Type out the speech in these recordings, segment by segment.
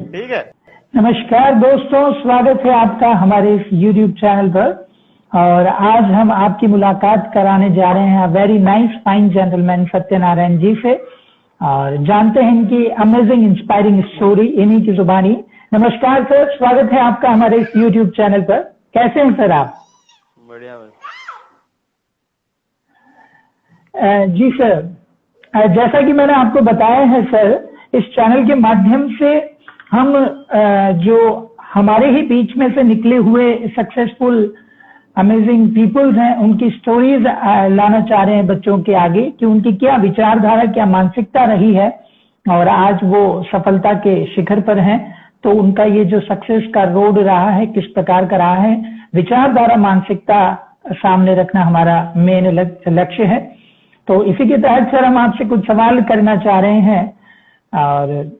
ठीक है। नमस्कार दोस्तों, स्वागत है आपका हमारे इस YouTube चैनल पर। और आज हम आपकी मुलाकात कराने जा रहे हैं very nice fine gentleman Satyanarayan ji से, और जानते हैं इनकी अमेजिंग इंस्पायरिंग स्टोरी इन्हीं की जुबानी। नमस्कार सर, स्वागत है आपका हमारे इस YouTube चैनल पर। कैसे हैं सर आप? बढ़िया भाई। जी सर, जैसा कि मैंने आपको बताया है सर, इस चैनल के माध्यम से हम जो हमारे ही बीच में से निकले हुए सक्सेसफुल अमेजिंग पीपल्स हैं, उनकी स्टोरीज लाना चाह रहे हैं बच्चों के आगे कि उनकी क्या विचारधारा, क्या मानसिकता रही है और आज वो सफलता के शिखर पर हैं। तो उनका ये जो सक्सेस का रोड रहा है, किस प्रकार का रहा है, विचारधारा, मानसिकता सामने रखना हमारा मेन लक्ष्य है। तो इसी के तहत सर हम आपसे कुछ सवाल करना चाह रहे हैं। और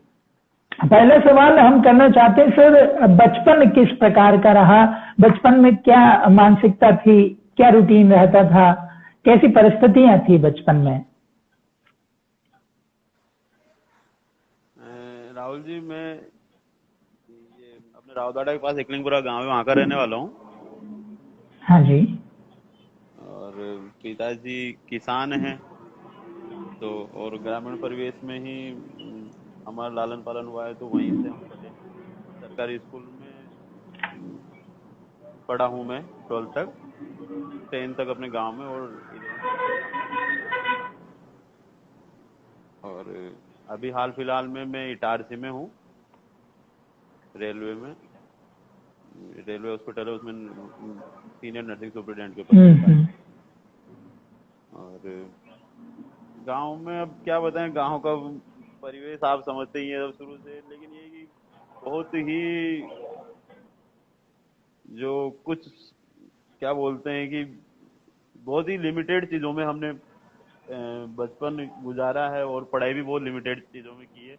पहला सवाल हम करना चाहते हैं सर, बचपन किस प्रकार का रहा? बचपन में क्या मानसिकता थी, क्या रूटीन रहता था, कैसी परिस्थितियां थी बचपन में? राहुल जी, मैं ये अपने रावदाड़ा के पास एकलिंगपुरा गांव है, वहाँ का रहने वाला हूँ। हाँ जी। और पिताजी किसान हैं, तो और ग्रामीण परिवेश में ही हमारा लालन पालन हुआ है, तो वहीं से हम पढ़े। सरकारी स्कूल में पढ़ा हूँ मैं 12th तक, 10th तक अपने गांव में, और 11th और अभी हाल फिलहाल में मैं इटारसी में हूँ, रेलवे में, रेलवे हॉस्पिटल है, उसमें सीनियर नर्सिंग सुपरिटेंडेंट के पद। और गांव में अब क्या बताएं, गांव का परिवेश आप समझते ही हैं अब शुरू से, लेकिन ये कि बहुत ही जो कुछ क्या बोलते हैं कि बहुत ही लिमिटेड चीजों में हमने बचपन गुजारा है, और पढ़ाई भी बहुत लिमिटेड चीजों में की है।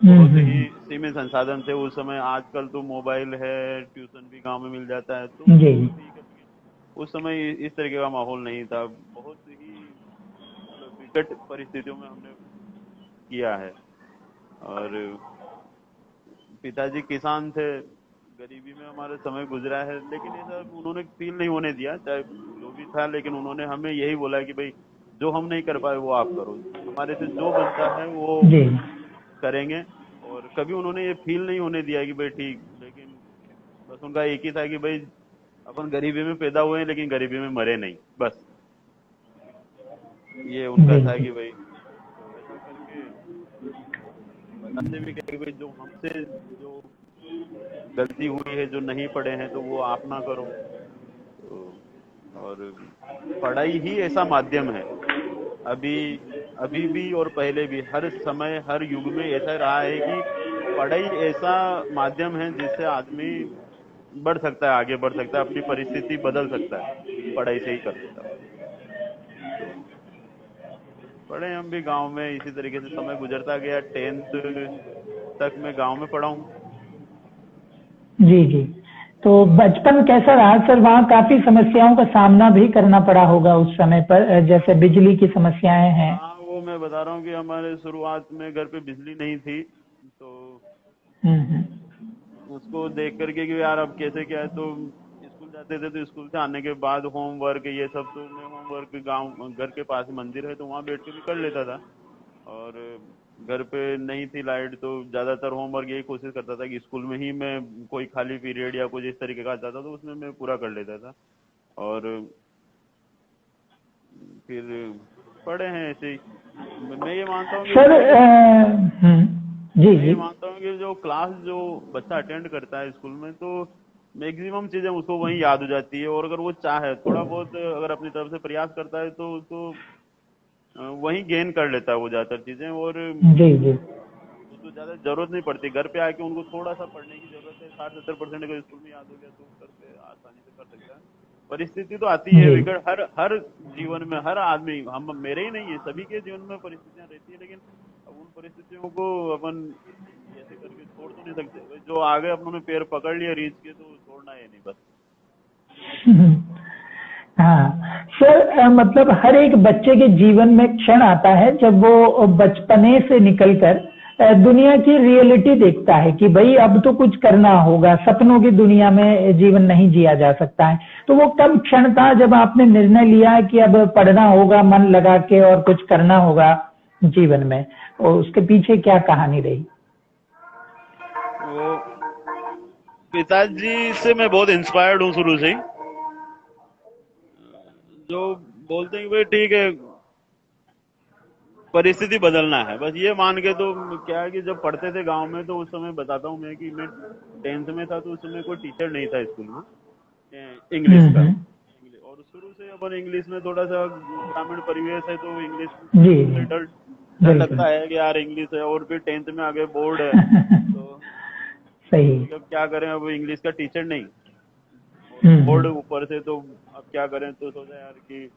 बहुत ही सीमित संसाधन थे उस समय। आजकल तो मोबाइल है, ट्यूशन भी गांव में मिल जाता है, तो उस समय इस तरीके का माहौल नहीं था। बहुत ही विकट परिस्थितियों में हमने किया है। और पिताजी किसान थे, गरीबी में हमारा समय गुजरा है, लेकिन ये सब उन्होंने फील नहीं होने दिया, चाहे जो भी था। लेकिन उन्होंने हमें यही बोला कि भाई जो हम नहीं कर पाए वो आप करो, हमारे से जो बनता है वो करेंगे। और कभी उन्होंने ये फील नहीं होने दिया कि भाई ठीक, लेकिन बस उनका एक ही था कि भाई अपन गरीबी में पैदा हुए हैं लेकिन गरीबी में मरे नहीं, बस ये उनका था कि भाई ऐसा करके बताते भी कि भाई जो हमसे जो गलती हुई है, जो नहीं पढ़े हैं, तो वो आप ना करो। तो और पढ़ाई ही ऐसा माध्यम है, अभी भी और पहले भी, हर समय हर युग में ऐसा रहा है कि पढ़ाई ऐसा माध्यम है जिससे आदमी बढ़ सकता है, आगे बढ़ सकता है, अपनी परिस्थिति बदल सकता है, पढ़ाई से ही कर सकता है। तो पढ़े हम भी गांव में, इसी तरीके से समय गुजरता गया। 10th तक मैं गांव में पढ़ा हूँ। जी जी। तो बचपन कैसा रहा सर? वहाँ काफी समस्याओं का सामना भी करना पड़ा होगा उस समय पर, जैसे बिजली की समस्याएं हैं। हाँ, वो मैं बता रहा हूँ कि हमारे शुरुआत में घर पे बिजली नहीं थी, तो उसको देख करके कि यार अब कैसे क्या है, तो स्कूल जाते थे, तो स्कूल से आने के बाद होमवर्क ये सब, तो मैं होमवर्क गांव घर के पास मंदिर है, तो वहाँ बैठ के भी कर लेता था। और घर पे नहीं थी लाइट, तो ज्यादातर होमवर्क यही कोशिश करता था कि स्कूल में ही मैं कोई खाली पीरियड या कुछ इस तरीके का आता था तो उसमें मैं पूरा कर लेता था। और फिर पढ़े हैं ऐसे ही। मैं ये मानता हूँ सर मैं ये मानता हूँ कि जो क्लास जो बच्चा अटेंड करता है स्कूल में, तो मैक्सिमम चीजें उसको वहीं याद हो जाती है। और अगर वो चाहे थोड़ा बहुत, अगर अपनी तरफ से प्रयास करता है, तो उसको वहीं गेन कर लेता है वो ज्यादातर चीजें। और उसको ज्यादा जरूरत नहीं पड़ती, घर पे आके उनको थोड़ा सा पढ़ने की जरूरत है। 60-70% अगर स्कूल में याद हो गया तो घर पे आसानी से कर सकता है। परिस्थिति तो आती है विकट, हर जीवन में, हर आदमी, हम मेरे ही नहीं है, सभी के जीवन में परिस्थितियां रहती है। लेकिन अब उन परिस्थितियों को अपन ऐसे करके छोड़ तो नहीं सकते। जो आगे अपनों ने पैर पकड़ लिया रीच के, तो छोड़ना है नहीं बस। हाँ सर, मतलब हर एक बच्चे के जीवन में क्षण आता है जब वो बचपने से निकलकर दुनिया की रियलिटी देखता है कि भाई अब तो कुछ करना होगा, सपनों की दुनिया में जीवन नहीं जिया जा सकता है। तो वो कब क्षण था जब आपने निर्णय लिया कि अब पढ़ना होगा मन लगा के और कुछ करना होगा जीवन में, और उसके पीछे क्या कहानी रही? वो पिताजी से मैं बहुत इंस्पायर्ड हूँ शुरू से ही, जो बोलते हैं कि भाई ठीक है परिस्थिति बदलना है, बस ये मान के। तो क्या है कि जब पढ़ते थे गांव में, तो उस समय बताता हूँ मैं कि मैं 10th में था, तो उस समय कोई टीचर नहीं था स्कूल में इंग्लिश का। हम्म। और शुरू से अपन इंग्लिश में थोड़ा सा ग्रामीण परिवेश है, तो इंग्लिश जी शुरू जी से डर डर बिल्कुल। लगता है कि यार इंग्लिश है, और फिर 10th में आगे बोर्ड है, तो सही। अब क्या करें, अब इंग्लिश का टीचर नहीं और बोर्ड हम्म। ऊपर से, तो अब क्या करें। तो सोचा यार कि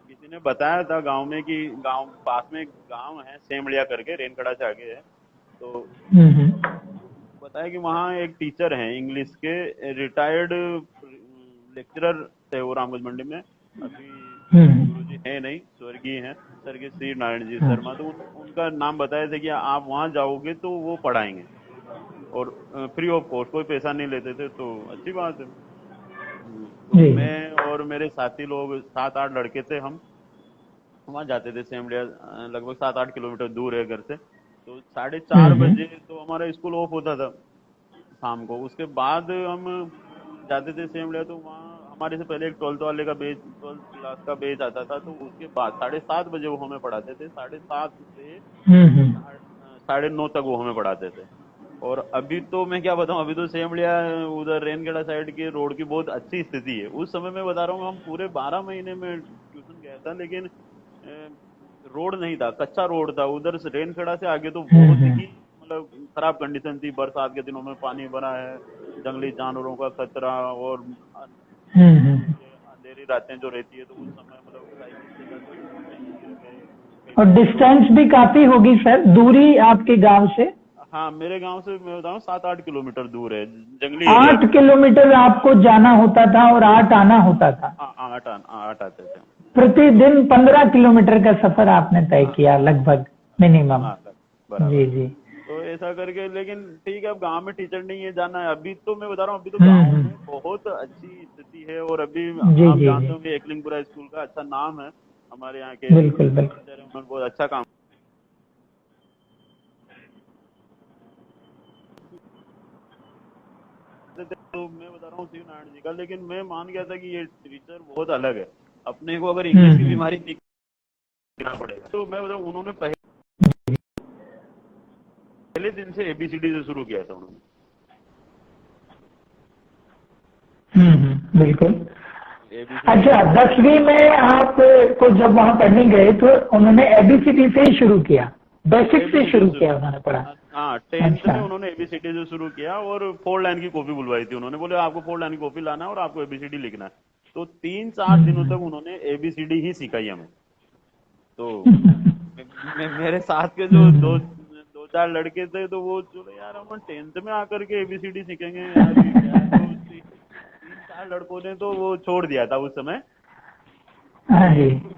किसी ने बताया था गांव में कि गांव पास में एक गांव है सेमलिया करके, रेनखड़ा से आगे है, तो हम्म। बताया कि वहाँ एक टीचर हैं इंग्लिश के, रिटायर्ड लेक्चरर थे वो रामगंज मंडी में। अभी गुरुजी है नहीं, स्वर्गीय हैं, स्वर्गीय श्री नारायण जी हाँ। शर्मा। तो उनका नाम बताए थे कि आप वहाँ जाओगे तो वो पढ़ाएंगे, और फ्री ऑफ कॉस्ट, कोई पैसा नहीं लेते थे। तो अच्छी बात है। तो जी। मैं और मेरे साथी लोग 7-8 लड़के थे, हम वहाँ जाते थे सेमलिया, लगभग 7-8 किलोमीटर दूर है घर से। तो 4:30 बजे तो हमारा स्कूल ऑफ होता था शाम को। उसके बाद हम जाते थे सेमलिया, तो वहाँ हमारे से पहले एक 12th वाले का बैच, 12th क्लास का बैच आता था। तो उसके बाद 7:30 बजे वो हमें पढ़ाते थे, 7:30 से हम्म। 9:30 तक वो हमें पढ़ाते थे। और अभी तो मैं क्या बताऊं, अभी तो सेमलिया उधर रेनगढ़ साइड के रोड की बहुत अच्छी स्थिति है। उस समय मैं बता रहा हूँ, हम पूरे 12 महीने में ट्यूशन गया था, लेकिन रोड नहीं था, कच्चा रोड था उधर से रेनखेड़ा से आगे। तो बहुत हम्म। ही मतलब खराब कंडीशन थी, बरसात के दिनों में पानी भरा है, जंगली जानवरों का खतरा, और हम्म। ये अंधेरी रातें जो रहती है, तो उस समय मतलब साइकिल से जाते थे तो कहीं गिर गए, कहीं और पेड़ टूट। डिस्टेंस भी काफी होगी सर, दूरी आपके गांव से? हाँ, मेरे गांव से मैं बताऊँ 7-8 किलोमीटर दूर है, जंगली एरिया 8 किलोमीटर आपको जाना होता था और 8 आना होता था? हाँ, 8 आते थे। प्रतिदिन 15 किलोमीटर का सफर आपने तय हाँ किया लगभग, मिनिमम? हाँ बराबर। जी जी। तो ऐसा करके, लेकिन ठीक है, अब गांव में टीचर नहीं है, जाना है। अभी तो मैं बता रहा हूँ, अभी तो गांव में हम्म। बहुत अच्छी स्थिति है, और अभी जी आप जी जानते जी होंगे एकलिंगपुरा स्कूल का अच्छा नाम है। हमारे यहाँ के बिल्कुल जो बिल्कुल। टीचर है उन्होंने बहुत अच्छा काम करते थे। तो मैं बता रहा हूँ शिव नारायण जी का, लेकिन मैं मान गया था कि ये टीचर बहुत अलग है, अपने को अगर इंग्लिश की बीमारी नहीं करना पड़ेगा। तो मैं बताऊँ, उन्होंने पहले दिन से ABCD से शुरू किया था उन्होंने। बिल्कुल। ABCD अच्छा, 10वीं में आप को जब वहां पढ़ने गए तो उन्होंने एबीसीडी से ही शुरू किया, बेसिक से ABCD शुरू से, किया उन्होंने पढ़ा? हाँ 10th अच्छा। में उन्होंने ABCD से शुरू किया, और 4 लाइन की कॉपी बुलवाई थी उन्होंने, बोले आपको 4 लाइन की कॉपी लाना है और आपको ABCD लिखना है। तो 3-4 दिनों तक उन्होंने ABCD ही सिखाई हमें। तो मेरे साथ के जो दो दो चार लड़के थे, तो वो चलो यार हम 10th में आकर के ABCD सीखेंगे यार, ये क्या है। तो 3-4 लड़कों ने तो वो छोड़ दिया था उस समय हाँ कि जी।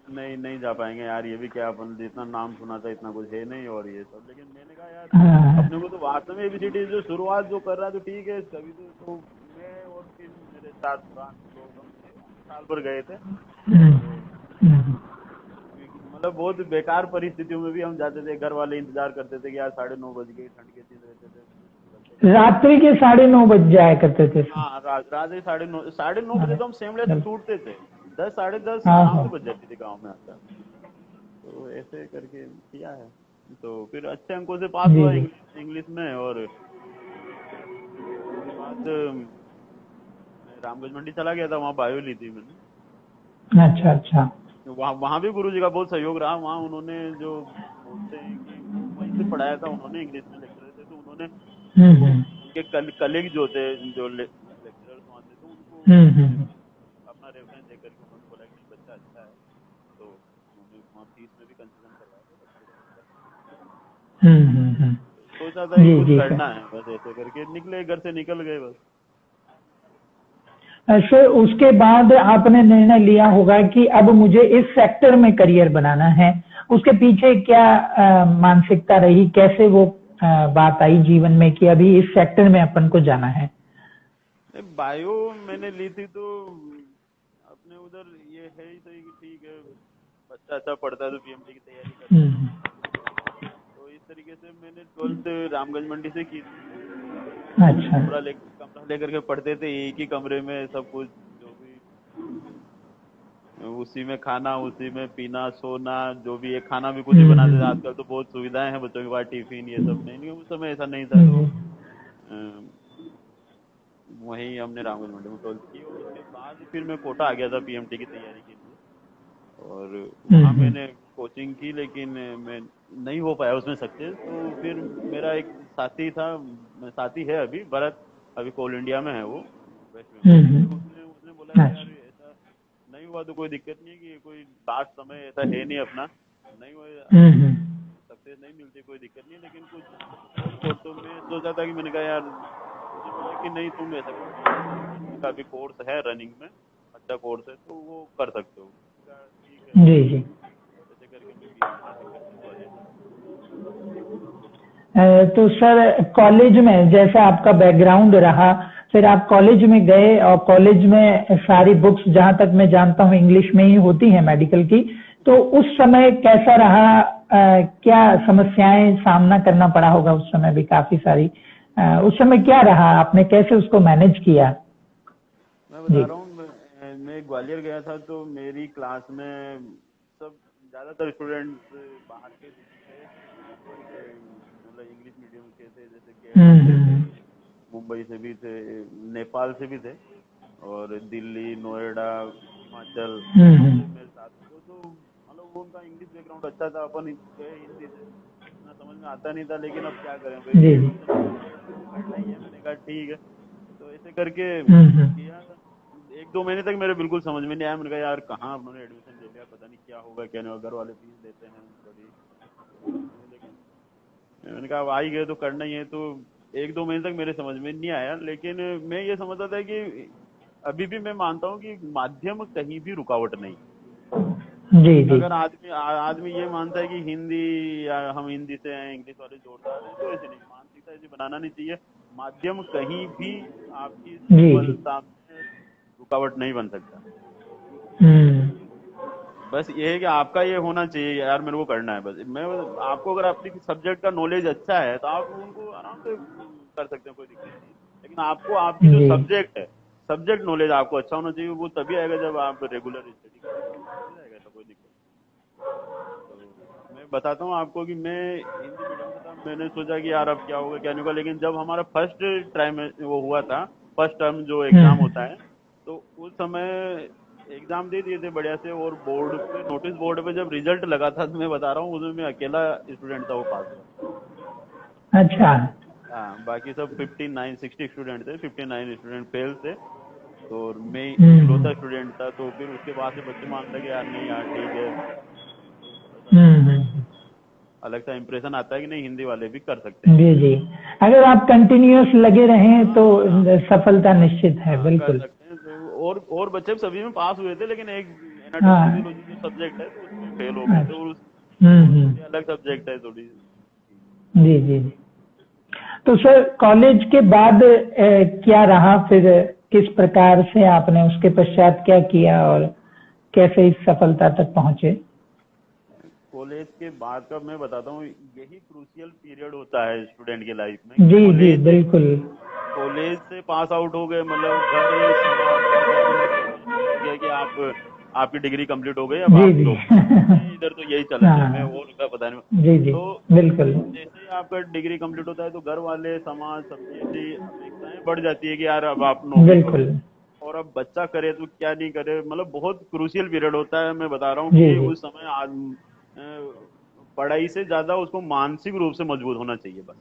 नहीं नहीं जा पाएंगे यार, ये भी क्या, अपन जितना नाम सुना था इतना कुछ है नहीं और ये सब। लेकिन मैंने कहा यार, हाँ। अपने को तो वास्तव में ABCD जो शुरुआत जो कर रहा है, तो ठीक है कभी तो मैं और 3 मेरे साथ पुराने लोग हम थे, हम साल भर गए थे। हम्म, तो हम्म। मतलब बहुत बेकार परिस्थितियों में भी हम जाते थे, घर वाले इंतजार करते थे कि यार 9:30 बज गए, ठंड के दिन रहते थे, निकलते थे। रात्रि के 9:30 बज जाया करते थे सर? हाँ, रात ही 9:30 बजे हाँ। तो हम शिमला से छूटते थे, 10 साढ़े 10 हाँ आराम हाँ। से बज जाती थी गाँव में आता। तो ऐसे करके किया है। तो फिर अच्छे अंकों से पास जी हुआ जी। इंग्लिश इंग्लिश में। और उसके बाद मैं रामगंज मंडी चला गया था, वहाँ बायो ली थी मैंने। अच्छा अच्छा। वहाँ वहाँ भी गुरु जी का बहुत सहयोग रहा। वहाँ उन्होंने जो बोलते हैं कि वो वहीं से पढ़ाया था उन्होंने, इंग्लिश में लेक्चरर थे, तो उन्होंने हम्म। उनके कलीग जो थे, जो लेक्चरर्स वहाँ थे, तो उनको हम्म। अपना रेफरेंस दे करके उन्होंने बोला कि नहीं बच्चा अच्छा है। तो उन्होंने वहाँ फीस में भी कंसेशन करवाया था, बच्चे का अच्छा था। हम्म। सोचा था कि जी कुछ जी सर। करना है, बस ऐसे करके निकले, घर से निकल गए बस। सर उसके बाद आपने निर्णय लिया होगा कि अब मुझे इस सेक्टर में करियर बनाना है, उसके पीछे क्या मानसिकता रही, कैसे वो बात आई जीवन में कि अभी इस सेक्टर में अपन को जाना है? बायो मैंने ली थी तो अपने उधर ये है ही सही कि ठीक है, बच्चा अच्छा पढ़ता है तो पीएमटी की तैयारी करता है। तो इस तरीके से मैंने 12th रामगंज मंडी से की थी। अच्छा। कमरा लेकर के पढ़ते थे एक ही कमरे में, सब कुछ जो भी उसी में खाना, उसी में पीना, सोना, जो भी है खाना भी खुद ही बनाते थे। आजकल तो बहुत सुविधाएं हैं बच्चों के पास, टिफिन ये सब नहीं, उस समय ऐसा नहीं था। तो वहीं हमने रामगंज मंडी में 12th की और उसके बाद फिर मैं कोटा आ गया था पीएमटी की तैयारी के लिए। और वहाँ मैंने कोचिंग की लेकिन मैं नहीं हो पाया उसमें सक्सेस। तो फिर मेरा एक साथी था, साथी है अभी, भरत, अभी कोल इंडिया में है वो, वेस्ट बंगाल। उसने बोला कि यार ऐसा नहीं हुआ तो कोई दिक्कत नहीं है, कि कोई लास्ट समय ऐसा है नहीं अपना, नहीं हुआ सक्सेस नहीं मिलती कोई दिक्कत नहीं, लेकिन कुछ तो मैं सोचा था कि मैंने कहा यार, उसने बोला कि नहीं तुम ऐसा करो, का भी कोर्स है रनिंग में, अच्छा कोर्स है तो वो कर सकते हो। ठीक है, जी जी। ऐसे करके मैं बीच तो सर कॉलेज में जैसा आपका बैकग्राउंड रहा, फिर आप कॉलेज में गए और कॉलेज में सारी बुक्स जहां तक मैं जानता हूँ इंग्लिश में ही होती हैं मेडिकल की, तो उस समय कैसा रहा? क्या समस्याएं सामना करना पड़ा होगा उस समय भी काफी सारी, उस समय क्या रहा, आपने कैसे उसको मैनेज किया? मैं बता रहा हूँ, मैं ग्वालियर गया था तो मेरी क्लास में सब ज्यादातर स्टूडेंट्स बाहर के थे, मतलब इंग्लिश मीडियम के थे, जैसे केरल से थे, मुंबई से भी थे, नेपाल से भी थे, और दिल्ली, नोएडा, हिमाचल मेरे साथ थे। तो मतलब वो उनका इंग्लिश बैकग्राउंड अच्छा था, अपन गए हिंदी से, इतना समझ में आता नहीं था, लेकिन अब क्या करें भाई, करना ही है। मैंने कहा ठीक है, तो ऐसे करके किया। 1-2 महीने तक मेरे बिल्कुल समझ में नहीं आया। मैंने कहा यार कहाँ उन्होंने एडमिशन ले लिया, पता नहीं क्या होगा क्या नहीं होगा, घर वाले फीस देते हैं बड़ी, लेकिन मैंने कहा अब आ ही गए तो करना ही है। तो 1-2 महीने तक मेरे समझ में नहीं आया, लेकिन मैं ये समझता था कि अभी भी मैं मानता हूँ कि माध्यम कहीं भी रुकावट नहीं। जी जी। अगर आदमी ये मानता है कि हिंदी, या हम हिंदी से हैं, इंग्लिश वाले जोरदार हैं, तो ऐसे नहीं, मानसिकता ऐसी बनाना नहीं चाहिए। माध्यम कहीं भी आपकी सफलता में रुकावट नहीं बन सकता। बस ये है कि आपका ये होना चाहिए यार मेरे को करना है। बस आपको अगर अपनी सब्जेक्ट का नॉलेज अच्छा है तो आप उनको आराम से कर सकते हैं, कोई दिक्कत नहीं। लेकिन आपको आपकी जो सब्जेक्ट है, सब्जेक्ट नॉलेज आपको अच्छा होना चाहिए। वो तभी आएगा जब आप रेगुलर स्टडी करेंगे, आएगा तो कोई दिक्कत नहीं। तो मैं बताता हूँ आपको कि मैं हिंदी मीडियम से था, मैंने सोचा कि यार अब क्या होगा क्या नहीं होगा, लेकिन जब हमारा फर्स्ट टाइम वो हुआ था, फर्स्ट टर्म जो एग्जाम होता है, तो उस समय एग्जाम दे दिए थे बढ़िया से, और बोर्ड पे, नोटिस बोर्ड पे जब रिजल्ट लगा था, तो मैं बता रहा हूँ उसमें मैं अकेला स्टूडेंट था वो पास हुआ। अच्छा। हाँ, बाकी सब 60 स्टूडेंट थे, 59 स्टूडेंट फेल थे, तो मैं इकलौता स्टूडेंट था। तो फिर उसके बाद से बच्चे मानने लगे यार नहीं यार ठीक है, अलग सा इंप्रेशन आता है कि नहीं हिंदी वाले भी कर सकते हैं। जी जी, अगर आप कंटिन्यूअस लगे रहें तो सफलता निश्चित है, बिल्कुल। कर सकते हैं। तो और बच्चे सभी में पास हुए थे, लेकिन एक एनाटॉमी फिजियोलॉजी जो सब्जेक्ट है तो उसमें फेल हो गए थे, और थोड़ी अलग सब्जेक्ट है थोड़ी। जी जी। तो सर कॉलेज के बाद क्या रहा फिर, किस प्रकार से आपने उसके पश्चात क्या किया और कैसे इस सफलता तक पहुंचे? कॉलेज के बाद का मैं बताता हूँ, यही क्रूशियल पीरियड होता है स्टूडेंट की लाइफ में। जी जी बिल्कुल। कॉलेज से पास आउट हो गए, मतलब घर समाज हो गया कि आप, आपकी डिग्री कंप्लीट हो गई, अब जी आप जी। जॉब। इधर तो यही चला है, मैं और का पता नहीं। जी जी तो बिल्कुल। जैसे ही आपका डिग्री कंप्लीट होता है तो घर वाले, समाज, सबकी ऐसी अपेक्षाएं बढ़ जाती है कि यार अब आप नौकरी करो, और अब बच्चा करे तो क्या नहीं करे। मतलब बहुत क्रूशियल पीरियड होता है। मैं बता रहा हूँ कि उस समय पढ़ाई से ज्यादा उसको मानसिक रूप से मजबूत होना चाहिए बस,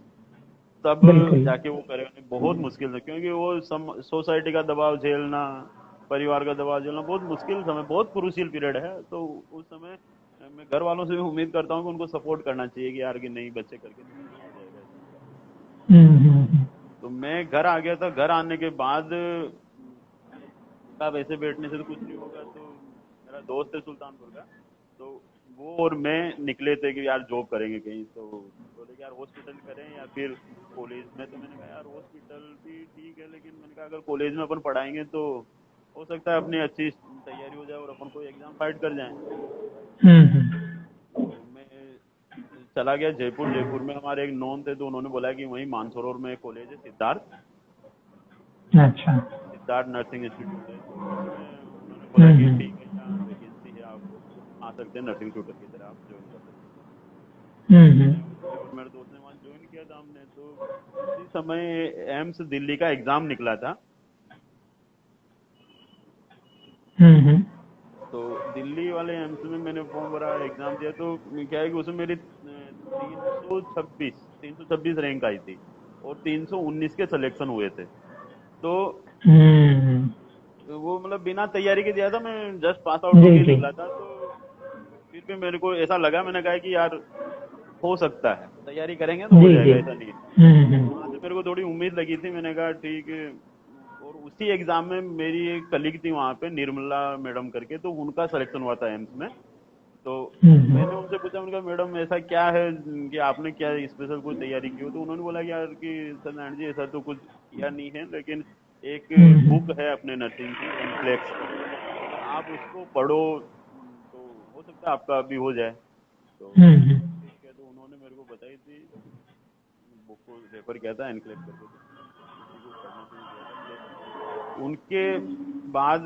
तब जाके वो करेगा। बहुत मुश्किल है, क्योंकि वो सोसाइटी का दबाव झेलना, परिवार का दबाव झेलना बहुत मुश्किल समय, बहुत क्रूशियल पीरियड है। तो उस समय मैं घर वालों से भी उम्मीद करता हूँ कि उनको सपोर्ट करना चाहिए कि यार कि नहीं बच्चे करके दिखाएंगे, हो जाएगा ऐसा। तो मैं घर आ गया था। घर आने के बाद साहब ऐसे बैठने से तो कुछ नहीं होगा। तो मेरा दोस्त है सुल्तानपुर का, तो वो और मैं निकले थे कि यार जॉब करेंगे कहीं। तो बोले कि यार हॉस्पिटल करें या फिर कॉलेज में। तो मैंने कहा यार हॉस्पिटल भी ठीक है, लेकिन मैंने कहा अगर कॉलेज में अपन पढ़ाएंगे तो हो सकता है अपनी अच्छी तैयारी हो जाए और अपन कोई एग्जाम फाइट कर जाए। हम्म। तो मैं चला गया जयपुर। जयपुर में हमारे एक नॉन थे, तो उन्होंने बोला कि वहीं मानसरोवर में कॉलेज है सिद्धार्थ, अच्छा। सिद्धार्थ नर्सिंग इंस्टीट्यूट है। तो उसमें उन्होंने बोला कि हम्म। ठीक है यहाँ वैकेंसी है, आप आ सकते हैं नर्सिंग ट्यूटर की तरह, आप ज्वाइन कर सकते हैं। तो हम्म। मैंने मैं और मेरे दोस्त ने वहाँ ज्वाइन किया था हमने। तो उसी समय एम्स दिल्ली का एग्जाम निकला था। हम्म। तो दिल्ली वाले एम्स में मैंने फॉर्म भरा, एग्जाम दिया। तो क्या है कि उसमें मेरी 326 रैंक आई थी और 319 के सिलेक्शन हुए थे। तो हम्म। वो मतलब बिना तैयारी के दिया था, मैं जस्ट पास आउट जी होके जी। निकला था। तो फिर भी मेरे को ऐसा लगा, मैंने कहा कि यार हो सकता है, तैयारी करेंगे तो हो जी जी। जाएगा, ऐसा नहीं है। तो वहां हम्म। से मेरे को थोड़ी उम्मीद लगी थी, मैंने कहा ठीक है। और उसी एग्जाम में मेरी एक कलीग थी वहां पे, निर्मला मैडम करके, तो उनका सिलेक्शन हुआ था एम्स में। तो मैंने हम्म। उनसे पूछा, उनका मैडम ऐसा क्या है कि आपने क्या स्पेशल कोई तैयारी की हो। तो उन्होंने बोला कि यार कि सत्यनारायण जी ऐसा तो कुछ किया नहीं है, लेकिन एक हम्म। बुक है अपने नर्सिंग की, एनक्लेक्स, अगर आप उसको पढ़ो तो हो सकता है आपका अभी हो जाए। तो हम्म। ठीक है, तो उन्होंने मेरे को बताई थी, बुक को रेफर किया था एनक्लेव करके। तो मैंने उसी को पढ़ना शुरू किया था। फिर उनके बाद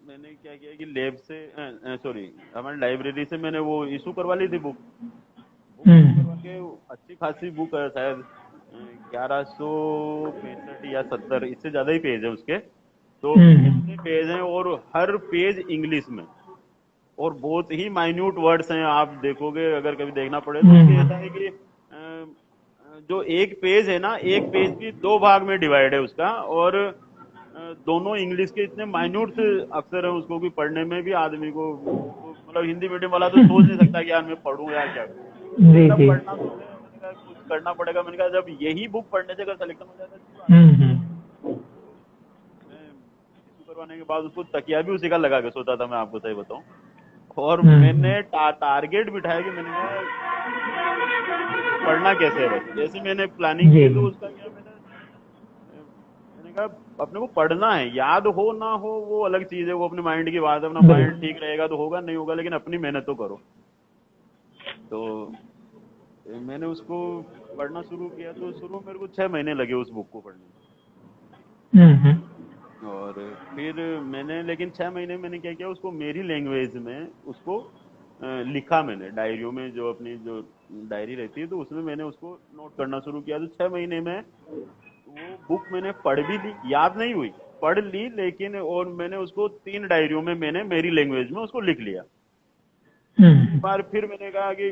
मैंने क्या किया कि लैब से सॉरी हमारी लाइब्रेरी से मैंने वो इशू करवा ली थी बुक। बुक इशू हम्म। करवा के अच्छी खासी बुक है, शायद 1165 या 70, इससे ज्यादा ही पेज है उसके। तो हम्म। इतने पेज हैं और हर पेज इंग्लिश में, और बहुत ही माइन्यूट वर्ड्स हैं। आप देखोगे, अगर कभी देखना पड़े तो उसके हम्म। ऐसा है कि जो एक पेज है ना, एक पेज भी दो भाग में डिवाइड है उसका। और दोनों इंग्लिश के इतने माइन्यूट से अक्षर हैं उसको कि पढ़ने में भी आदमी को तो मतलब हिंदी मीडियम वाला तो सोच नहीं सकता कि यार मैं पढ़ूं या क्या करूं। तो ये जी सब जी। पढ़ना तो है। मैंने कहा कुछ करना पड़ेगा। मैंने कहा जब यही बुक पढ़ने से अगर सिलेक्शन हो जाता है अच्छी बात है। हम्म। तो मैं इशू करवाने के बाद उसको तकिया भी उसी का लगा के सोता था, मैं आपको सही बताऊं। और हम्म। मैंने टारगेट बिठाया कि मैंने कहा पढ़ना कैसे है, बस जैसे मैंने प्लानिंग जी की। जी। तो उसका क्या, मैंने कहा अपने को पढ़ना है, याद हो ना हो वो अलग चीज है, वो अपने माइंड की बात है। अपना माइंड बिल्कुल। ठीक रहेगा तो होगा, नहीं होगा, लेकिन अपनी मेहनत तो करो। तो मैंने उसको पढ़ना शुरू किया। तो शुरू में मेरे को 6 महीने लगे उस बुक को पढ़ने हम्म। में। और फिर मैंने, लेकिन 6 महीने मैंने क्या किया, उसको मेरी लैंग्वेज में उसको लिखा मैंने डायरियों में, जो अपनी जो डायरी रहती है तो उसमें मैंने उसको नोट करना शुरू किया। तो 6 महीने में वो बुक मैंने पढ़ भी ली, याद नहीं हुई, पढ़ ली, लेकिन और मैंने उसको 3 डायरियों में मैंने मेरी लैंग्वेज में उसको लिख लिया। दूसरी हम्म। बार फिर मैंने कहा कि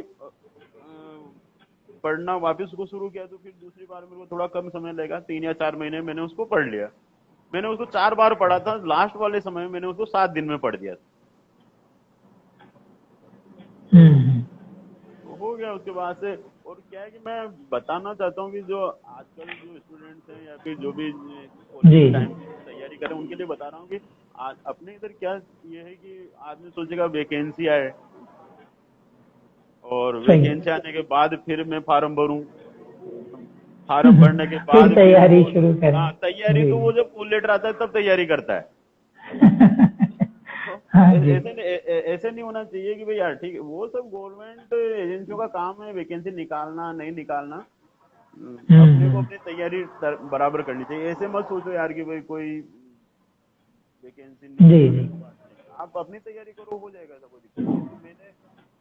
पढ़ना वापस उसको शुरू किया। तो फिर दूसरी बार मेरे को थोड़ा कम समय लगा, 3 या 4 महीने मैंने उसको पढ़ लिया। मैंने उसको 4 बार पढ़ा था, लास्ट वाले समय में मैंने उसको 7 दिन में पढ़ दिया था। तो हम्म। हो गया उसके बाद से। और क्या है कि मैं बताना चाहता हूँ कि जो आजकल जो स्टूडेंट्स हैं या फिर जो भी कॉलेज जी के जी। टाइम की तैयारी कर रहे हैं, उनके लिए बता रहा हूँ कि आज अपने इधर क्या ये है कि आदमी सोचेगा वैकेंसी आए, और सही। वैकेंसी आने के बाद फिर मैं फार्म भरूं, फार्म भरने के फिर बाद फिर तैयारी वो, शुरू करें। हाँ तैयारी जी तो वो जी। जब कॉल लेटर आता है तब तैयारी करता है। तो हाँ जी। ऐसे नहीं होना चाहिए कि भाई यार ठीक है, वो सब गवर्नमेंट एजेंसियों का काम है वैकेंसी निकालना नहीं निकालना। अपने को हम्म। अपनी तैयारी बराबर करनी चाहिए। ऐसे मत सोचो यार कि भाई कोई वैकेंसी नहीं जी है जी। कोई बात नहीं, आप अपनी तैयारी करो, हो जाएगा, ऐसा कोई दिक्कत नहीं है। तो मैंने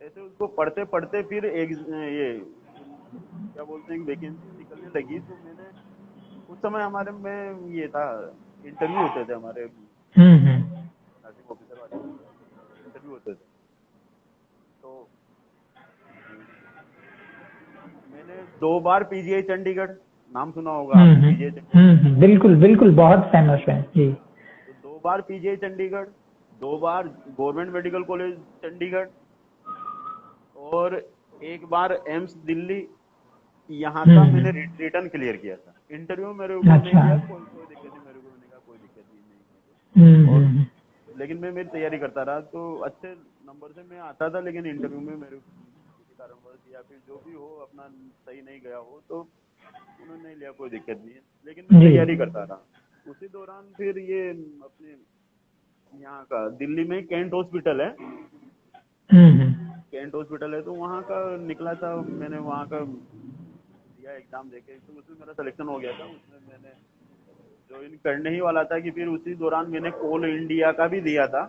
ऐसे उसको पढ़ते पढ़ते फिर एक ये क्या बोलते हैं वैकेंसी निकलने लगी। तो मैंने उस समय हमारे में ये था, इंटरव्यू होते थे हमारे हम्म। नर्सिंग ऑफिसर वाले, इंटरव्यू होते थे। तो मैंने 2 बार पीजीआई चंडीगढ़, नाम सुना होगा आपने पीजीआई चंडीगढ़। बिल्कुल बिल्कुल, बहुत फेमस है जी। तो 2 बार पीजीआई चंडीगढ़, 2 बार गवर्नमेंट मेडिकल कॉलेज चंडीगढ़, और एक बार एम्स दिल्ली। यहाँ का मैंने हम्म। रिटर्न क्लियर किया था। इंटरव्यू मेरे को नहीं अच्छा। लिया, कोई कोई दिक्कत नहीं, मेरे को मैंने कहा कोई दिक्कत नहीं है। और लेकिन मैं मेरी तैयारी करता रहा, तो अच्छे नंबर से मैं आता था, लेकिन इंटरव्यू में मेरे किसी कारणवश या फिर जो भी हो अपना सही नहीं गया हो तो उन्होंने नहीं लिया, कोई दिक्कत नहीं है, लेकिन मैं जी। तैयारी करता रहा। उसी दौरान फिर ये अपने यहाँ का दिल्ली में कैंट हॉस्पिटल है, कैंट हॉस्पिटल है, तो वहाँ का निकला था, मैंने वहाँ का दिया एग्जाम देके, तो उसमें मेरा सिलेक्शन हो गया था। उसमें मैंने ज्वाइन करने ही वाला था कि फिर उसी दौरान मैंने कोल इंडिया का भी दिया था।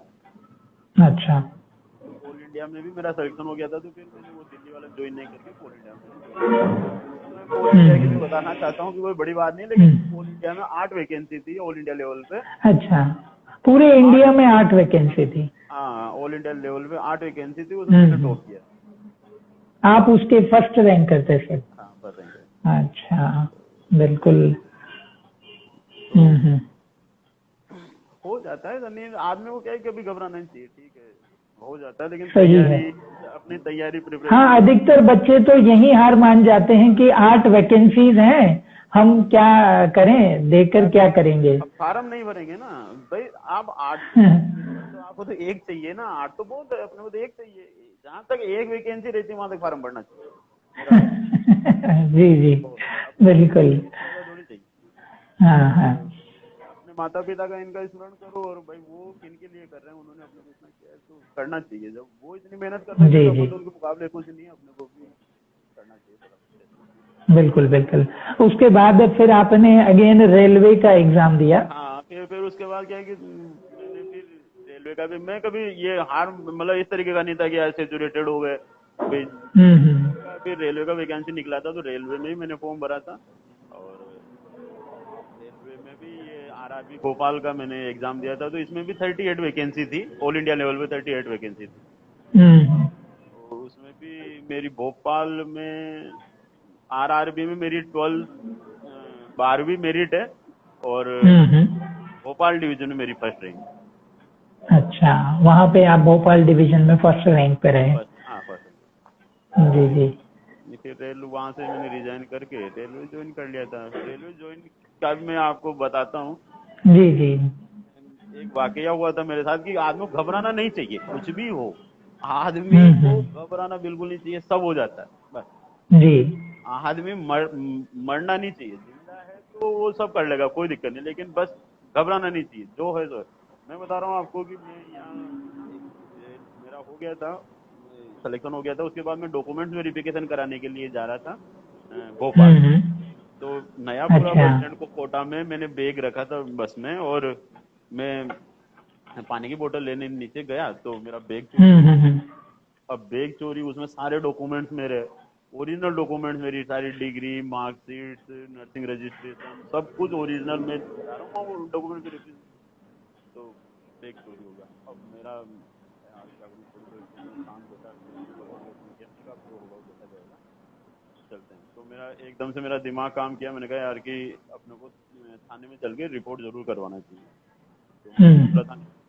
अच्छा। तो कोल इंडिया में भी मेरा सिलेक्शन हो गया था, तो फिर मैंने वो दिल्ली वाला ज्वाइन नहीं करके कोल इंडिया में ज्वाइन किया। तो मैं कोल इंडिया के लिए बताना चाहता हूँ कि कोई बड़ी बात नहीं, लेकिन कोल इंडिया में 8 वैकेंसी थी ऑल इंडिया लेवल पे। अच्छा, पूरे इंडिया में 8 वैकेंसी थी? हाँ, ऑल इंडिया लेवल पे 8 वैकेंसी थी, उसमें मैंने टॉप किया। आप उसके फर्स्ट रैंकर थे सर? हाँ, फर्स्ट रैंकर। अच्छा, बिल्कुल। हो जाता है, नहीं आदमी को क्या है, कभी घबराना नहीं चाहिए, ठीक है, हो जाता है, लेकिन सही है। अपनी तैयारी प्रिपरेशन। हाँ, अधिकतर बच्चे तो यही हार मान जाते हैं कि 8 वैकेंसीज हैं, हम क्या करें, देकर क्या करेंगे। अब फार्म नहीं भरेंगे ना भाई, आप 8 तो आपको तो एक चाहिए ना, 8 तो बहुत है, अपने को तो एक चाहिए, जहाँ तक एक वैकेंसी रहती है वहां तक फार्म भरना चाहिए। जी जी, बिल्कुल। थोड़ी चाहिए। हाँ हाँ, अपने माता पिता का इनका स्मरण करो, और भाई वो किन के लिए कर रहे हैं, उन्होंने अपने को इतना किया है, तो करना चाहिए। जब वो इतनी मेहनत कर रहे हैं जी तो जी, अपन तो उनके मुकाबले कुछ नहीं है, अपने को भी करना चाहिए थोड़ा। बिल्कुल बिल्कुल। उसके बाद फिर आपने अगेन रेलवे का एग्जाम दिया? हाँ, फिर उसके बाद क्या है कि मैंने फिर रेलवे का भी, मैं कभी ये हार मतलब इस तरीके का नहीं था कि ऐसे सेचुरेटेड हो गए भाई। फिर रेलवे का वैकेंसी निकला था, तो रेलवे में ही मैंने फॉर्म भरा था, और रेलवे में भी ये आरआरबी भोपाल का मैंने एग्जाम दिया था, तो इसमें भी 38 वैकेंसी थी, ऑल इंडिया लेवल पे 38 वैकेंसी थी। तो उसमें भी मेरी भोपाल में आरआरबी में मेरी 12वीं मेरिट है, और भोपाल डिवीजन में मेरी फर्स्ट रैंक। अच्छा, वहाँ पे आप भोपाल डिवीजन में फर्स्ट रैंक पे रहे? हाँ, फर्स्ट। जी जी। फिर रेलवे वहां से मैंने रिजाइन करके रेलवे ज्वाइन कर लिया था। रेलवे ज्वाइन का भी मैं आपको बताता हूँ। जी जी। एक वाकया हुआ था मेरे साथ कि आदमी को घबराना नहीं चाहिए, कुछ भी हो, आदमी को घबराना बिल्कुल नहीं चाहिए, सब हो जाता है बस। जी। आदमी मरना नहीं चाहिए, जिंदा है तो वो सब कर लेगा, कोई दिक्कत नहीं, लेकिन बस घबराना नहीं चाहिए, जो है सो है। मैं बता रहा हूँ आपको कि मैं यहाँ मेरा हो गया था, सिलेक्शन हो गया था, उसके बाद मैं डॉक्यूमेंट्स वेरिफिकेशन कराने के लिए जा रहा था भोपाल। तो नयापुरा अच्छा। बस स्टैंड को कोटा में मैंने बैग रखा था बस में, और मैं पानी की बोतल लेने नीचे गया तो मेरा बैग चोरी हो गया। अब बैग चोरी, उसमें सारे डॉक्यूमेंट्स मेरे, ओरिजिनल डॉक्यूमेंट्स, मेरी सारी डिग्री, मार्कशीट, नर्सिंग रजिस्ट्रेशन, सब कुछ ओरिजिनल में जा रहा हूँ, वो डॉक्यूमेंट वेरिफिकेशन, तो बैग चोरी हो गया। अब मेरा यार क्या करूँ, थोड़ी देर मैं शांत बैठा, भगवान को फोन किया, मैंने कहा जो होगा वो देखा जाएगा, चलते हैं। तो मेरा एकदम से मेरा दिमाग काम किया, मैंने कहा यार कि अपने को थाने में चल के रिपोर्ट जरूर करवाना चाहिए। तो मैं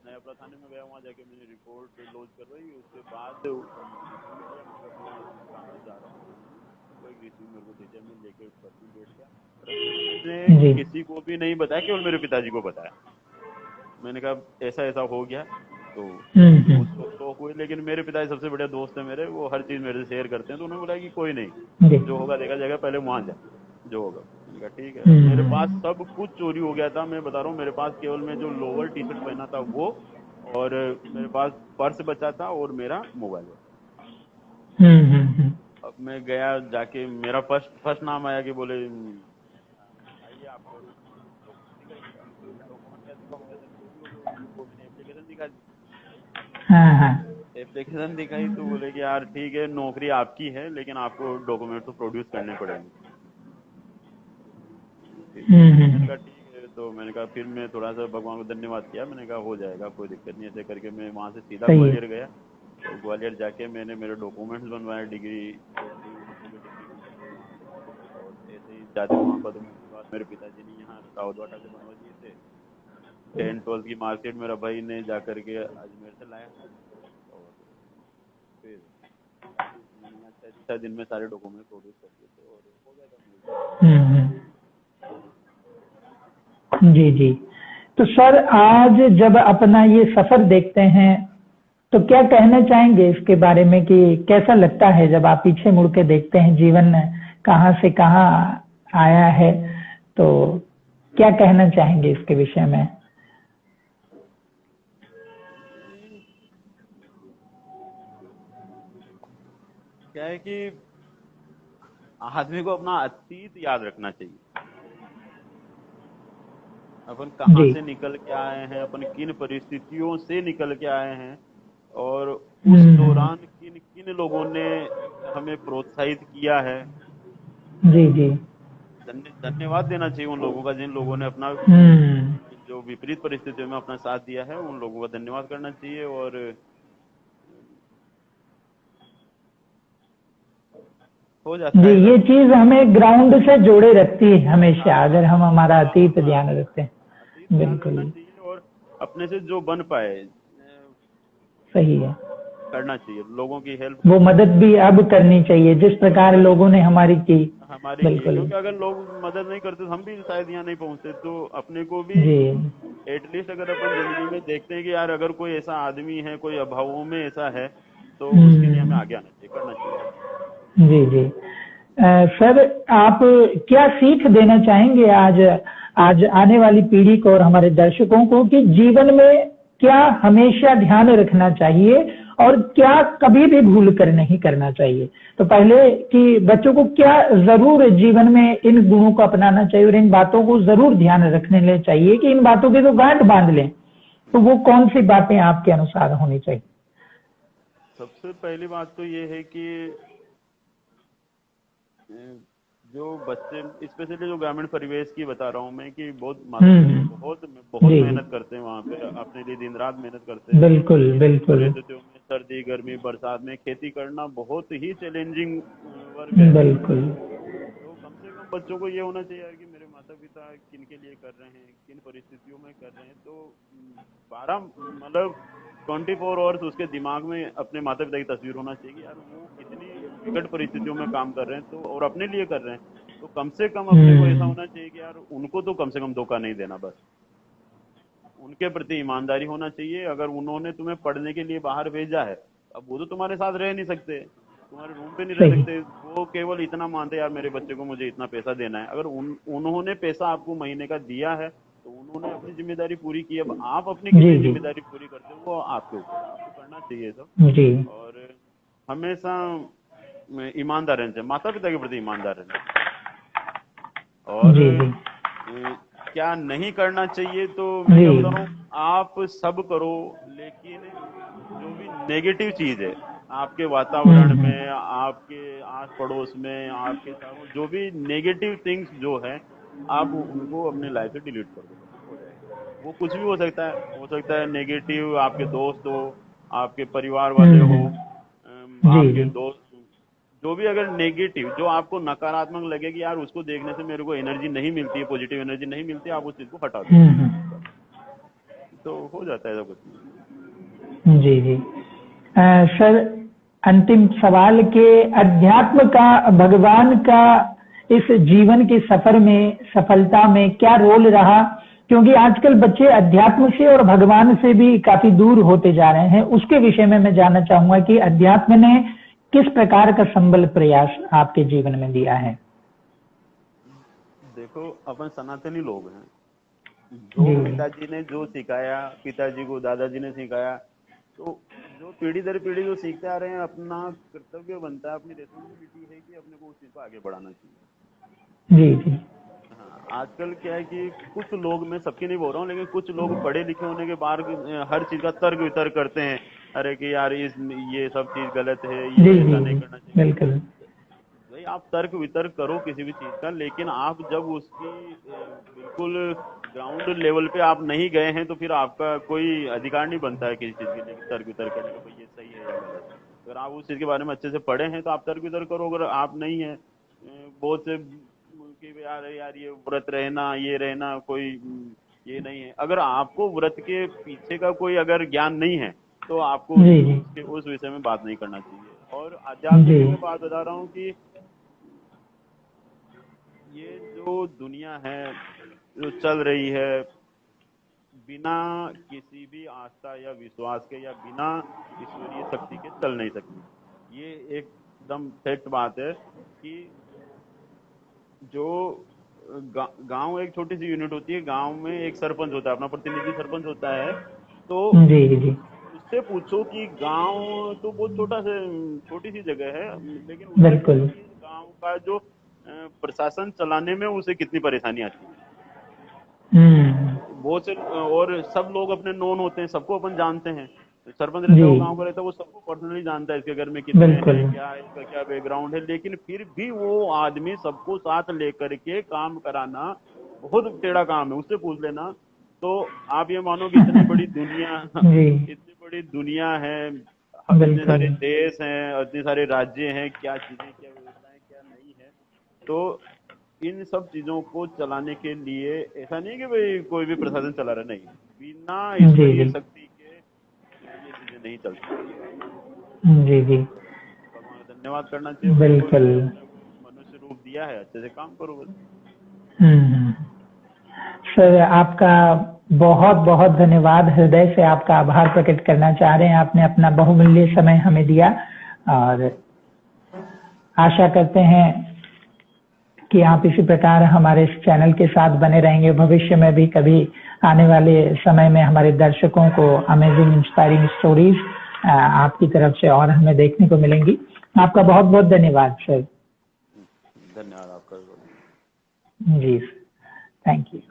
नयापुरा थाने में गया, वहाँ जाके मैंने रिपोर्ट लॉन्च करवाई। उसके बाद रिसीव लिया, मैंने कहा मैं इस काम से जा रहा हूँ, तो एक रिसीव मेरे को दे दिया, मैं लेके बस में बैठ गया। रास्ते में मैंने किसी को भी नहीं बताया, केवल मेरे पिताजी को बताया। मैंने कहा ऐसा ऐसा हो गया, तो उसको शौक हुई, लेकिन मेरे पिताजी सबसे बड़े दोस्त है मेरे, वो हर चीज मेरे से शेयर करते हैं, तो उन्होंने बोला कि कोई नहीं, जो होगा देखा जाएगा, पहले वहां जा, जो होगा। मैंने कहा ठीक है। मेरे पास सब कुछ चोरी हो गया था, मैं बता रहा हूँ, मेरे पास केवल मैं जो लोअर टी शर्ट पहना था वो, और मेरे पास पर्स बचा था, और मेरा मोबाइल बचा। अब मैं गया, जाके मेरा फर्स्ट नाम आया कि बोले आइए आपको डॉक्यूमेंट दिखाइए। डॉक्यूमेंट क्या दिखाऊं, ऐसा जो भी हो तो उनको मैंने एप्लीकेशन दिखा दी। एप्लीकेशन दिखाई तो बोले कि यार ठीक है, नौकरी आपकी है, लेकिन आपको डॉक्यूमेंट तो प्रोड्यूस करने पड़ेंगे। मैंने कहा ठीक है। तो मैंने कहा, फिर मैं थोड़ा सा भगवान को धन्यवाद किया, मैंने कहा हो जाएगा, कोई दिक्कत नहीं। ऐसे करके मैं वहां से सीधा ग्वालियर गया, और ग्वालियर जाके मैंने मेरे डॉक्यूमेंट्स बनवाए, डिग्री जो थी उनकी भी डिग्री बनवाई वहाँ से। और ऐसे ही ज्यादा वहाँ डॉक्यूमेंट्स के बाद मेरे पिताजी ने यहाँ रावतवाटा से बनवा दिए थे। 10th-12th की मार्कशीट मेरा भाई ने जा करके अजमेर से लाया, और फिर मैंने यहाँ 6 दिन में सारे डॉक्यूमेंट प्रोड्यूस कर दिए थे, और हो गया था मेरा। जी जी। तो सर आज जब अपना ये सफर देखते हैं तो क्या कहना चाहेंगे इसके बारे में कि कैसा लगता है जब आप पीछे मुड़ के देखते हैं जीवन कहाँ से कहाँ आया है, तो क्या कहना चाहेंगे इसके विषय में? क्या है कि आदमी को अपना अतीत याद रखना चाहिए। अपन कहाँ जी। से निकल के आए हैं, अपन किन परिस्थितियों से निकल के आए हैं, और उस हम्म। दौरान किन किन लोगों ने हमें प्रोत्साहित किया है। जी जी। धन्यवाद देना चाहिए उन लोगों का जिन लोगों ने अपना हम्म। जो विपरीत परिस्थितियों में अपना साथ दिया है, उन लोगों का धन्यवाद करना चाहिए। और हो जाता जी, है ये सब। चीज हमें ग्राउंड से जोड़े रखती है हमेशा, हाँ, अगर हम हमारा हाँ, अतीत अपना ध्यान रखते हैं। अतीत ध्यान बिल्कुल रखना चाहिए, और अपने से जो बन पाए सही है। करना चाहिए, लोगों की हेल्प वो करनी मदद चाहिए। भी अब करनी चाहिए जिस प्रकार करनी लोगों ने चाहिए हमारी की। हमारे की, बिल्कुल। क्योंकि अगर लोग मदद नहीं करते तो हम भी शायद यहाँ नहीं पहुंचते। तो अपने को भी जी एटलीस्ट अगर अपन जिंदगी में देखते हैं कि यार अगर कोई ऐसा आदमी है, कोई अभावों में ऐसा है, तो उसके लिए हमें हम्म। आगे आना चाहिए, करना चाहिए। जी जी। सर आप क्या सीख देना चाहेंगे आज आज आने वाली पीढ़ी को और हमारे दर्शकों को कि जीवन में क्या हमेशा ध्यान रखना चाहिए और क्या कभी भी भूल कर नहीं करना चाहिए? तो पहले कि बच्चों को क्या जरूर जीवन में इन गुणों को अपनाना चाहिए और इन बातों को जरूर ध्यान रखने ले चाहिए कि इन बातों की तो गांठ बांध लें, तो वो कौन सी बातें आपके अनुसार होनी चाहिए? सबसे पहली बात तो ये है कि अ, जो बच्चे, स्पेशली जो ग्रामीण परिवेश की बता रहा हूँ मैं, कि बहुत माता पिता हम्म। बहुत बहुत जी जी। मेहनत करते हैं वहाँ पे, अपने लिए दिन रात मेहनत करते हैं। बिल्कुल इन बिल्कुल। परिस्थितियों में, सर्दी गर्मी बरसात में खेती करना बहुत ही चैलेंजिंग वर्क है। बिल्कुल। तो कम से कम बच्चों को ये होना चाहिए यार कि मेरे माता पिता किन के लिए कर रहे हैं, किन परिस्थितियों में कर रहे हैं। तो 12 मतलब 24 आवर्स उसके दिमाग में अपने माता पिता की तस्वीर होना चाहिए कि यार वो कितनी विकट परिस्थितियों में काम कर रहे हैं, तो और अपने लिए कर रहे हैं। तो कम से कम अपने को ऐसा हम्म। होना चाहिए कि यार उनको तो कम से कम धोखा नहीं देना, बस उनके प्रति ईमानदारी होना चाहिए। अगर उन्होंने तुम्हें पढ़ने के लिए बाहर भेजा है, अब वो तो तुम्हारे साथ रह नहीं सकते, तुम्हारे रूम पे नहीं रह सही। सकते। वो केवल इतना मानते यार मेरे बच्चे को मुझे इतना पैसा देना है। अगर उन्होंने पैसा आपको महीने का दिया है तो उन्होंने अपनी जिम्मेदारी पूरी की। अब आप अपनी जी कितनी जी। जिम्मेदारी पूरी करते हो वो आपके ऊपर है, आपको करना चाहिए सब। जी और हमेशा ईमानदार रहना चाहिए, माता पिता के प्रति ईमानदार रहना चाहिए। और जी। जी क्या नहीं करना चाहिए, तो मैं जी। क्या बता रहा हूँ, आप सब करो, लेकिन जो भी नेगेटिव चीज है आपके वातावरण हम्म। में, आपके आस पड़ोस में, आपके चारों, जो भी नेगेटिव थिंग्स जो है, आप उनको अपने लाइफ से डिलीट कर दो, बस हो जाएगा। वो कुछ भी हो सकता है नेगेटिव आपके दोस्त हो, आपके परिवार वाले हो, जी आपके जी। दोस्त, जो भी अगर नेगेटिव जो आपको नकारात्मक लगे कि यार उसको देखने से मेरे को एनर्जी नहीं मिलती है, पॉजिटिव एनर्जी नहीं मिलती है, आप उस चीज को हटा दो, बस। तो हो जाता है ऐसा कुछ नहीं। जी जी। सर अंतिम सवाल के अध्यात्म का, भगवान का इस जीवन के सफर में, सफलता में क्या रोल रहा? क्योंकि आजकल बच्चे अध्यात्म से और भगवान से भी काफी दूर होते जा रहे हैं, उसके विषय में मैं जानना चाहूंगा कि अध्यात्म ने किस प्रकार का संबल प्रयास आपके जीवन में दिया है? देखो, अपन सनातनी लोग हैं, जो जी पिताजी ने जो सिखाया, पिताजी को दादाजी ने सिखाया, तो जो पीढ़ी दर पीढ़ी जो सीखते आ रहे हैं, अपना कर्तव्य बनता है, अपनी रेस्पॉन्सिबिलिटी है कि अपने को उस चीज को आगे बढ़ाना चाहिए। जी। जी हाँ, आजकल क्या है कि कुछ लोग, मैं सबके नहीं बोल रहा हूँ, लेकिन कुछ लोग पढ़े लिखे होने के बाद हर चीज का तर्क वितर्क करते हैं। अरे कि यार ये सब चीज गलत है, जी। ये जी ऐसा नहीं जी। करना चाहिए। बिल्कुल। भाई आप तर्क वितर्क करो किसी भी चीज का, लेकिन आप जब उसकी बिल्कुल ग्राउंड लेवल पे आप नहीं गए हैं, तो फिर आपका कोई अधिकार नहीं बनता है किसी चीज के लिए तर्क वितर्क करने का, भाई ये सही है या गलत है। अगर आप उस चीज के बारे में अच्छे से पढ़े हैं तो आप तर्क वितर्क करो। अगर आप नहीं है, बहुत से कि यार यार ये व्रत रहना, ये रहना, कोई ये नहीं है। अगर आपको व्रत के पीछे का कोई अगर ज्ञान नहीं है, तो आपको जी जी। उस विषय में बात नहीं करना चाहिए। और आध्यात्म जी की मैं बात बता रहा हूँ कि ये जो दुनिया है जो चल रही है, बिना किसी भी आस्था या विश्वास के या बिना ईश्वरीय शक्ति के चल नहीं सकती। ये एकदम फैक्ट बात है कि जो गांव एक छोटी सी यूनिट होती है, गांव में एक सरपंच होता है, अपना प्रतिनिधि सरपंच होता है। तो जी जी उससे पूछो कि गांव तो बहुत छोटी सी जगह है, लेकिन उससे बिल्कुल। पूछो कि गांव का जो प्रशासन चलाने में उसे कितनी परेशानी आती है। बहुत से और सब लोग अपने नोन होते हैं, सबको अपन जानते हैं। सरपंच रहता है, वो गांव का रहता है, वो सबको पर्सनली जानता है, इसके घर में कितने बिल्कुल हैं, क्या है, इसका क्या बैकग्राउंड है। लेकिन फिर भी वो आदमी सबको साथ लेकर के काम कराना बहुत टेढ़ा काम है। उससे पूछ लेना। तो आप ये मानो कि इतनी बड़ी दुनिया जी इतनी बड़ी दुनिया है, इतने सारे बिल्कुल देश हैं, इतने सारे राज्य हैं, क्या चीजें, क्या व्यवस्थाएं, क्या नहीं है। तो इन सब चीजों को चलाने के लिए ऐसा नहीं कि भाई कोई भी प्रशासन चला रहा, नहीं, बिना जी ईश्वरीय जी शक्ति के ये चीजें नहीं चलती। जी जी भगवान का धन्यवाद करना चाहिए, उनको बिल्कुल। भी अपने को मनुष्य रूप दिया है, अच्छे से काम करो बस। हम्म। सर आपका बहुत बहुत धन्यवाद, हृदय से आपका आभार प्रकट करना चाह रहे हैं। आपने अपना बहुमूल्य समय हमें दिया और आशा करते हैं कि आप इसी प्रकार हमारे इस चैनल के साथ बने रहेंगे। भविष्य में भी कभी आने वाले समय में हमारे दर्शकों को अमेजिंग इंस्पायरिंग स्टोरीज आपकी तरफ से और हमें देखने को मिलेंगी। आपका बहुत बहुत धन्यवाद सर। धन्यवाद आपका। जी थैंक यू।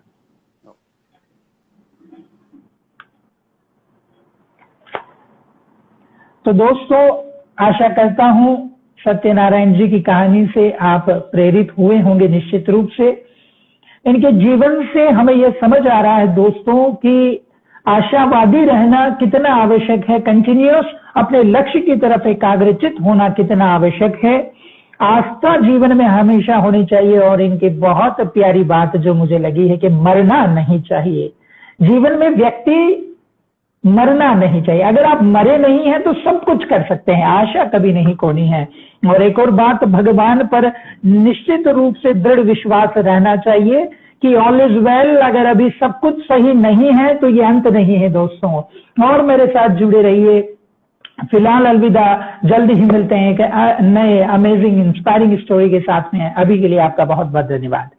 तो दोस्तों आशा करता हूं सत्यनारायण जी की कहानी से आप प्रेरित हुए होंगे निश्चित रूप से। इनके जीवन से हमें यह समझ आ रहा है दोस्तों कि आशावादी रहना कितना आवश्यक है, कंटिन्यूअस अपने लक्ष्य की तरफ एकाग्रचित होना कितना आवश्यक है, आस्था जीवन में हमेशा होनी चाहिए। और इनकी बहुत प्यारी बात जो मुझे लगी है कि मरना नहीं चाहिए जीवन में, व्यक्ति मरना नहीं चाहिए। अगर आप मरे नहीं हैं तो सब कुछ कर सकते हैं, आशा कभी नहीं खोनी है। और एक और बात, भगवान पर निश्चित रूप से दृढ़ विश्वास रहना चाहिए कि ऑल इज वेल। अगर अभी सब कुछ सही नहीं है तो ये अंत नहीं है दोस्तों। और मेरे साथ जुड़े रहिए। फिलहाल अलविदा, जल्द ही मिलते हैं एक नए अमेजिंग इंस्पायरिंग स्टोरी के साथ में। अभी के लिए आपका बहुत बहुत धन्यवाद।